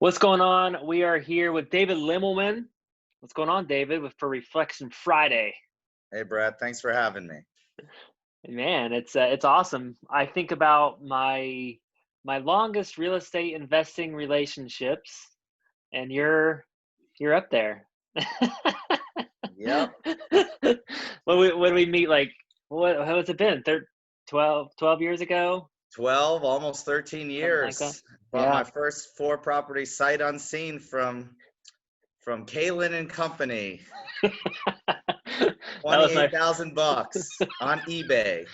What's going on? We are here with David Lemelman. What's going on, David, for Reflection Friday? Hey, Brad, thanks for having me. Man, it's awesome. I think about my longest real estate investing relationships, and you're up there. Yep, When we meet, like, what how has it been? 12 years ago, 12, almost 13 something like that. years. Bought my Yeah. first four property sight unseen from Kalen and Company. That was my 28,000 bucks on eBay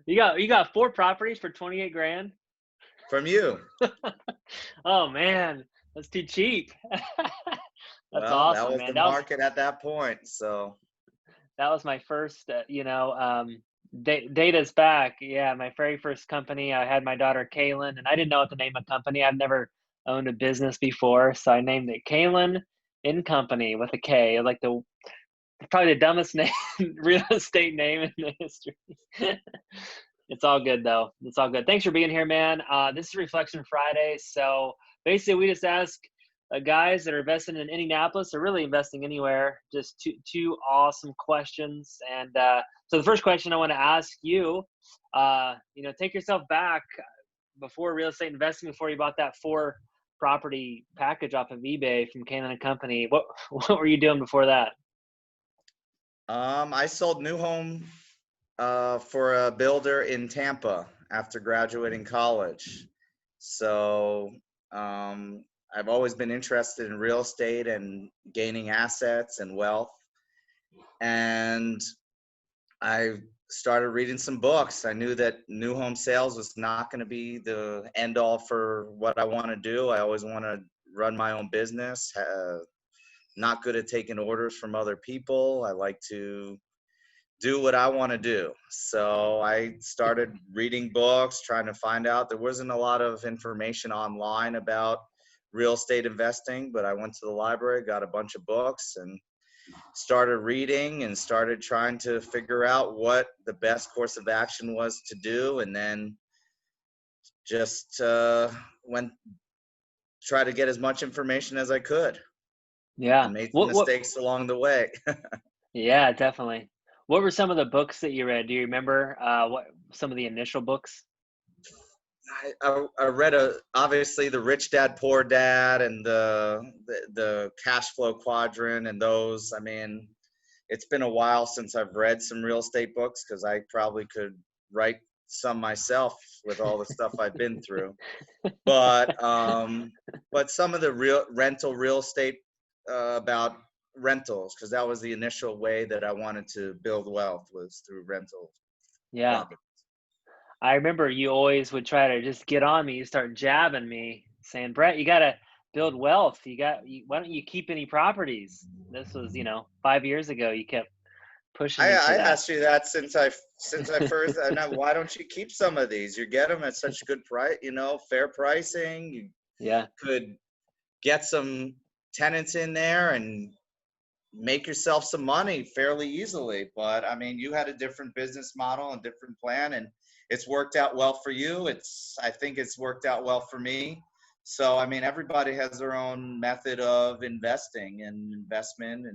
you got four properties for 28 grand. from you. Oh man, that's too cheap. That's Well, that awesome, was man. the That was market at that point. So, that was my first, data's back. Yeah, my very first company. I had my daughter Kaylin, and I didn't know what to name a company. I've never owned a business before, so I named it Kaylin in Company with a K. Like probably the dumbest name, real estate name in the history. It's all good though. It's all good. Thanks for being here, man. This is Reflection Friday. So basically, we just ask guys that are investing in Indianapolis or really investing anywhere just two awesome questions. And so the first question I want to ask you, take yourself back before real estate investing, before you bought that four property package off of eBay from Cannon and Company. What what were you doing before that? I sold new home for a builder in Tampa after graduating college. So, I've always been interested in real estate and gaining assets and wealth. And I started reading some books. I knew that new home sales was not going to be the end all for what I want to do. I always want to run my own business. Not good at taking orders from other people. I like to do what I want to do. So I started reading books, trying to find out. There wasn't a lot of information online about real estate investing, but I went to the library, got a bunch of books, and started reading and started trying to figure out what the best course of action was to do, and then just went try to get as much information as I could Yeah. and made some What? mistakes along the way. Yeah, definitely. What were some of the books that you read? Do you remember what some of the initial books? I read obviously the Rich Dad Poor Dad and the Cash Flow Quadrant and those. I mean, it's been a while since I've read some real estate books because I probably could write some myself with all the stuff I've been through. But but some of the rental real estate about rentals, because that was the initial way that I wanted to build wealth, was through rental Yeah. property. I remember you always would try to just get on me. You start jabbing me, saying, "Brett, you got to build wealth. Why don't you keep any properties?" This was, 5 years ago. You kept pushing me I for that. asked you that since I first. I know, why don't you keep some of these? You get them at such good price, fair pricing. You Yeah. could get some tenants in there and make yourself some money fairly easily. But I mean, you had a different business model and different plan, and it's worked out well for you. I think it's worked out well for me. So I mean, everybody has their own method of investing and investment,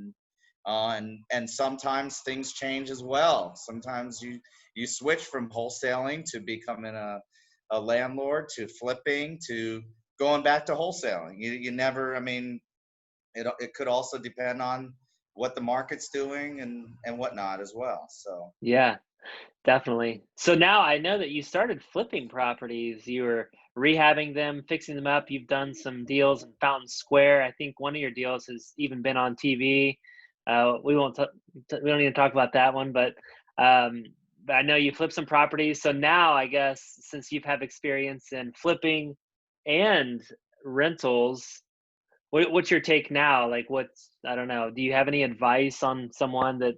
and sometimes things change as well. Sometimes you switch from wholesaling to becoming a landlord, to flipping, to going back to wholesaling. You never. I mean, it could also depend on what the market's doing and whatnot as well. So Yeah, definitely. So now I know that you started flipping properties. You were rehabbing them, fixing them up. You've done some deals in Fountain Square. I think one of your deals has even been on TV. We don't need to talk about that one, um, but I know you flipped some properties. So now I guess since you've had experience in flipping and rentals, what's your take now? Like, I don't know. Do you have any advice on someone that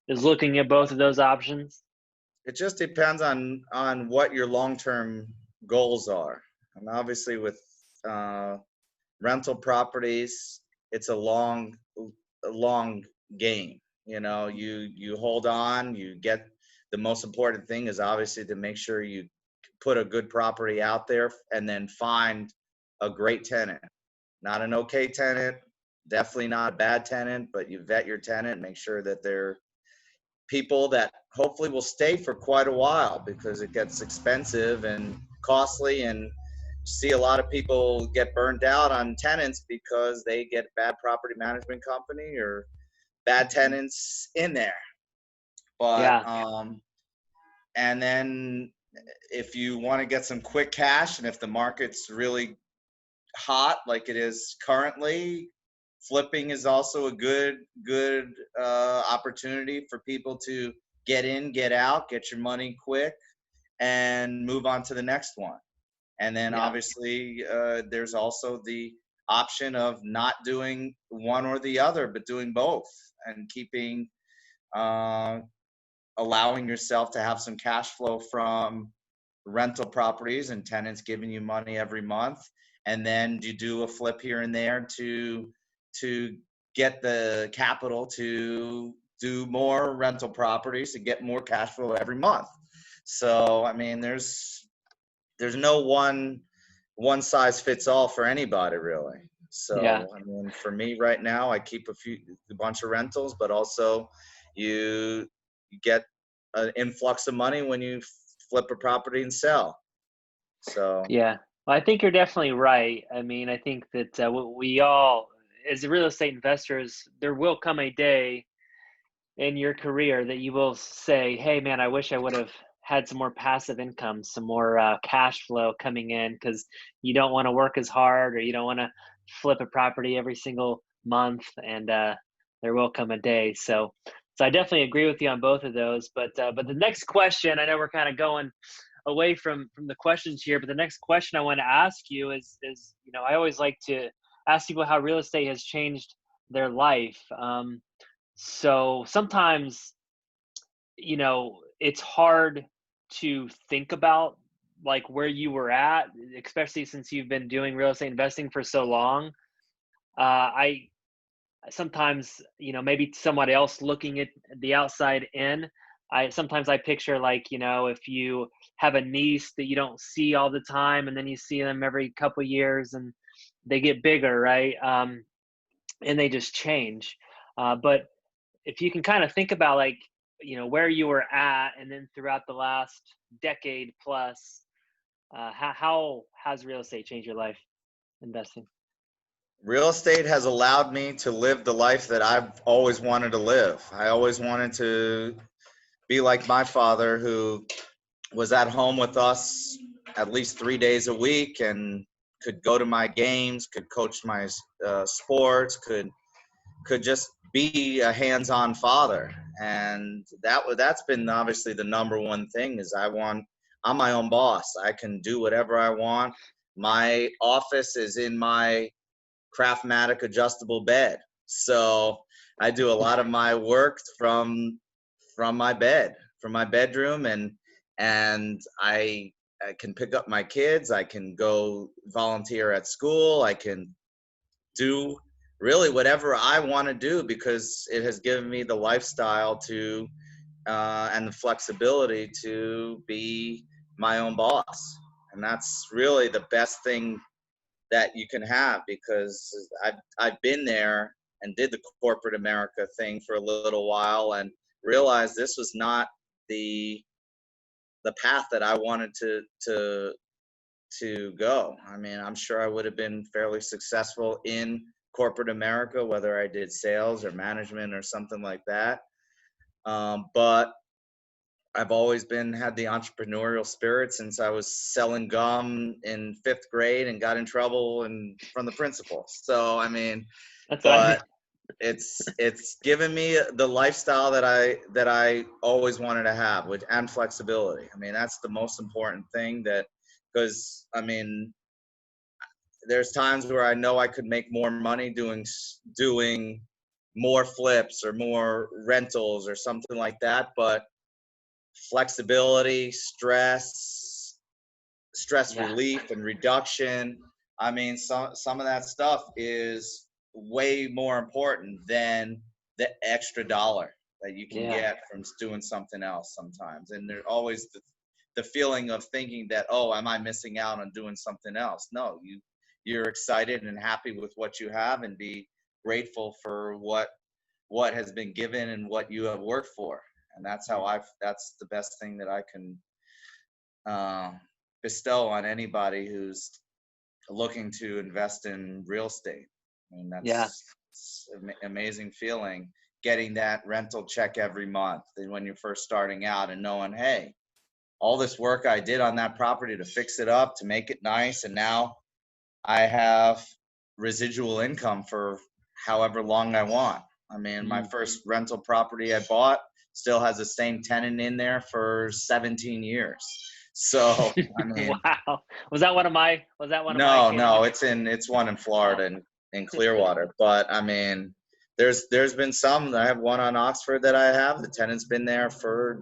is looking at both of those options? it just depends on what your long-term goals are. And obviously with uh, rental properties, it's a long game. You hold on. You get the most important thing is obviously to make sure you put a good property out there and then find a great tenant. Not an okay tenant, definitely not a bad tenant, but you vet your tenant, make sure that they're people that hopefully will stay for quite a while, because it gets expensive and costly, and see a lot of people get burned out on tenants because they get bad property management company or bad Hmm. tenants in there. But Yeah, and then if you want to get some quick cash, and if the market's really hot like it is currently, flipping is also a good opportunity for people to get in, get out, get your money quick, and move on to the next one. And then yeah, obviously there's also the option of not doing one or the other, but doing both, and keeping uh, allowing yourself to have some cash flow from rental properties and tenants giving you money every month, and then you do a flip here and there to get the capital to do more rental properties to get more cash flow every month. So I mean, there's no one size fits all for anybody really. yeah, So I mean, for me right now, I keep a bunch of rentals, but also you get an influx of money when you flip a property and sell. So yeah. Well, I think you're definitely right. I mean, I think that we all, as real estate investors, there will come a day in your career that you will say, "Hey, man, I wish I would have had some more passive income, some more cash flow coming in," because you don't want to work as hard, or you don't want to flip a property every single month, and there will come a day. So I definitely agree with you on both of those. But the next question, I know we're kind of going away from the questions here, but the next question I want to ask you is I always like to ask people how real estate has changed their life. So sometimes, it's hard to think about like where you were at, especially since you've been doing real estate investing for so long. I sometimes, maybe somebody else looking at the outside in, I picture, like, if you have a niece that you don't see all the time, and then you see them every couple years, and they get bigger, right? And they just change. But if you can kind of think about, like, where you were at, and then throughout the last decade plus, how has real estate changed your life investing? real estate has allowed me to live the life that I've always wanted to live. I always wanted to be like my father, who was at home with us at least 3 days a week and could go to my games, could coach my sports, could just be a hands-on father. And that's been obviously the number one thing. Is I'm my own boss. I can do whatever I want. My office is in my Craftmatic adjustable bed, so I do a lot of my work from my bed, from my bedroom. And I can pick up my kids, I can go volunteer at school, I can do really whatever I want to do, because it has given me the lifestyle to and the flexibility to be my own boss. And that's really the best thing that you can have, because I've been there and did the corporate America thing for a little while and realized this was not the the path that I wanted to go. I mean, I'm sure I would have been fairly successful in corporate America, whether I did sales or management or something like that. But I've always been had the entrepreneurial spirit since I was selling gum in fifth grade and got in trouble and from the principal. So I mean, That's what I mean. but it's given me the lifestyle that I always wanted to have, with and flexibility. I mean, that's the most important thing. That because I mean, there's times where I know I could make more money doing more flips or more rentals or something like that, but flexibility, stress Yeah, relief and reduction. I mean, some of that stuff is way more important than the extra dollar that you can yeah, get from doing something else sometimes. And there's always the feeling of thinking that, oh, am I missing out on doing something else? No, you're excited and happy with what you have, and be grateful for what has been given and what you have worked for. And that's how that's the best thing that I can bestow on anybody who's looking to invest in real estate. I mean, Yeah. it's an amazing feeling getting that rental check every month, and when you're first starting out and knowing, hey, all this work I did on that property to fix it up, to make it nice, and now I have residual income for however long I want. I mean, my first rental property I bought still has the same tenant in there for 17 years. So, I mean, Wow. Was that one of my no, kids? it's one in Florida, Oh. in Clearwater. But I mean, there's been some. I have one on Oxford that I have. The tenant's been there for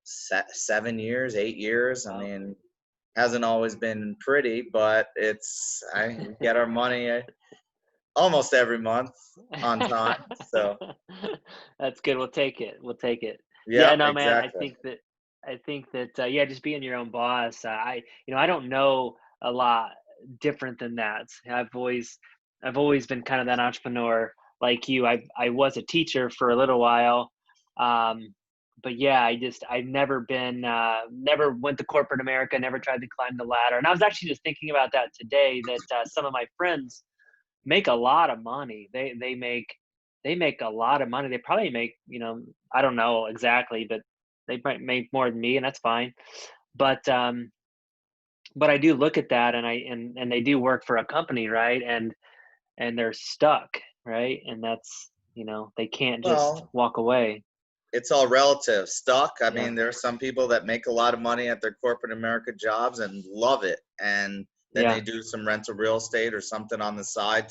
7 years, 8 years. I Wow. mean, hasn't always been pretty, but we get our money almost every month on time. So, That's good. We'll take it. We'll take it. Yeah, yep, no, man. I exactly. think that yeah, just being your own boss. I don't know a lot different than that. I've always been kind of that entrepreneur like you. I was a teacher for a little while, um, but yeah, I've never went to corporate America, never tried to climb the ladder. And I was actually just thinking about that today. That some of my friends make a lot of money. They make a lot of money. They probably make, I don't know exactly, but they might make more than me, and that's fine. But but I do look at that, and they do work for a company, right? And they're stuck, right? And that's, they can't just Well, walk away. it's all relative. Stuck. I Yeah. mean, there are some people that make a lot of money at their corporate America jobs and love it, and then they Yeah. do some rental real estate or something on the side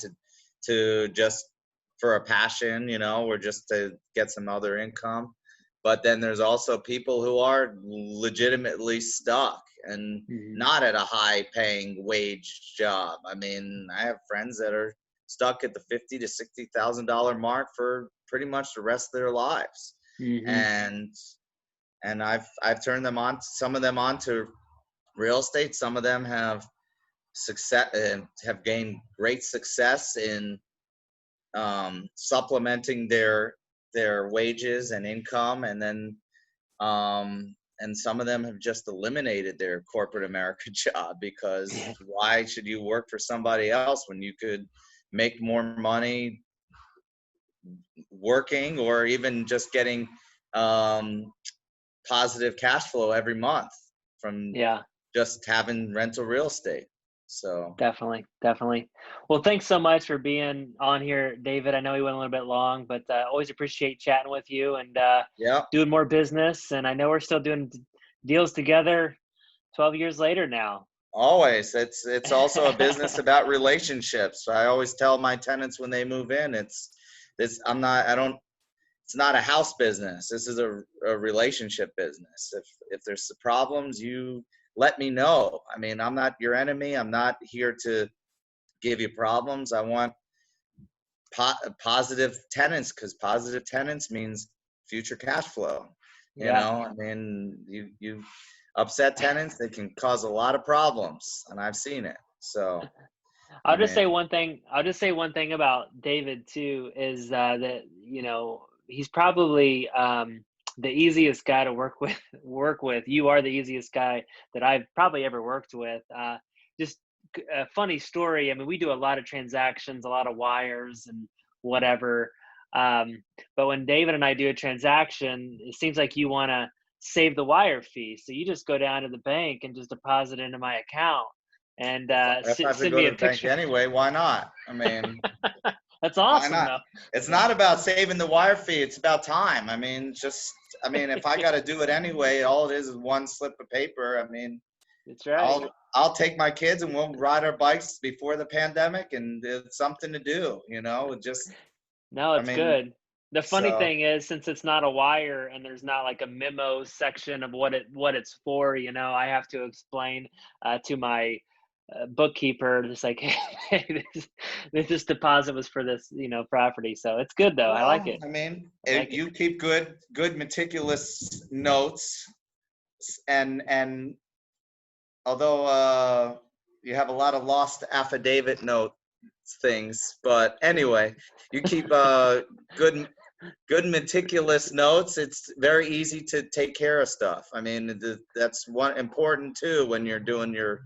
to just for a passion, or just to get some other income. But then there's also people who are legitimately stuck and Hmm. not at a high paying wage job. I mean, I have friends that are stuck at the $50,000 to $60,000 mark for pretty much the rest of their lives. Hmm. And I've turned them on, some of them onto real estate. Some of them have gained great success in supplementing their wages and income, and then and some of them have just eliminated their corporate America job, because Yeah. why should you work for somebody else when you could make more money working, or even just getting um, positive cash flow every month from Yeah. just having rental real estate. So, Definitely, definitely. Well, thanks so much for being on here, David. I know we went a little bit long, but always appreciate chatting with you and yeah, doing more business. And I know we're still doing deals together 12 years later now. always. It's also a business about relationships. I always tell my tenants when they move in, I don't, it's not a house business. This is a relationship business. If there's problems, you let me know. I mean, I'm not your enemy. I'm not here to give you problems. I want positive tenants, because positive tenants means future cash flow. Yeah. I mean, you upset tenants, they can cause a lot of problems, and I've seen it. So, I I'll just mean, say one thing. I'll just say one thing about David too is that he's probably the easiest guy to work with. Work with. You are the easiest guy that I've probably ever worked with. Just a funny story. I mean, we do a lot of transactions, a lot of wires and whatever. Um, but when David and I do a transaction, it seems like you want to save the wire fee, so you just go down to the bank and just deposit into my account and if I have to send go me to a the bank picture. anyway, why not? I mean, That's why awesome, not? though. It's not about saving the wire fee. It's about time. I mean, if I got to do it anyway, all it is one slip of paper. I mean, That's right. I'll take my kids and we'll ride our bikes before the pandemic, and it's something to do. Just, No, I it's mean, good. The funny so thing is, since it's not a wire and there's not like a memo section of what it's for, I have to explain to my bookkeeper, just like, hey, this deposit was for this, property. So it's good though. I like well, it. I mean, I like it. you keep good meticulous notes, and although you have a lot of lost affidavit note things, but anyway, you keep good meticulous notes. It's very easy to take care of stuff. I mean, that's one important too when you're doing your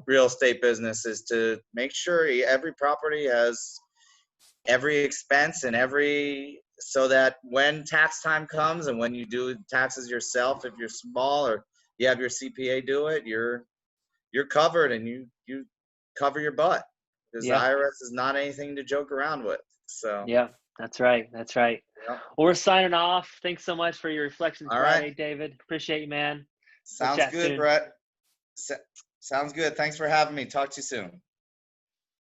real estate business, is to make sure every property has every expense and so that when tax time comes and when you do taxes yourself, if you're small or you have your CPA do it, you're covered, and you cover your butt, because the Yeah. IRS is not anything to joke around with. So, Yeah. That's right. That's right. yeah. Well, we're signing off. Thanks so much for your Reflection All right. Friday, David. Appreciate you, man. We'll Sounds chat good, soon. Brett. Sounds good. Thanks for having me. Talk to you soon.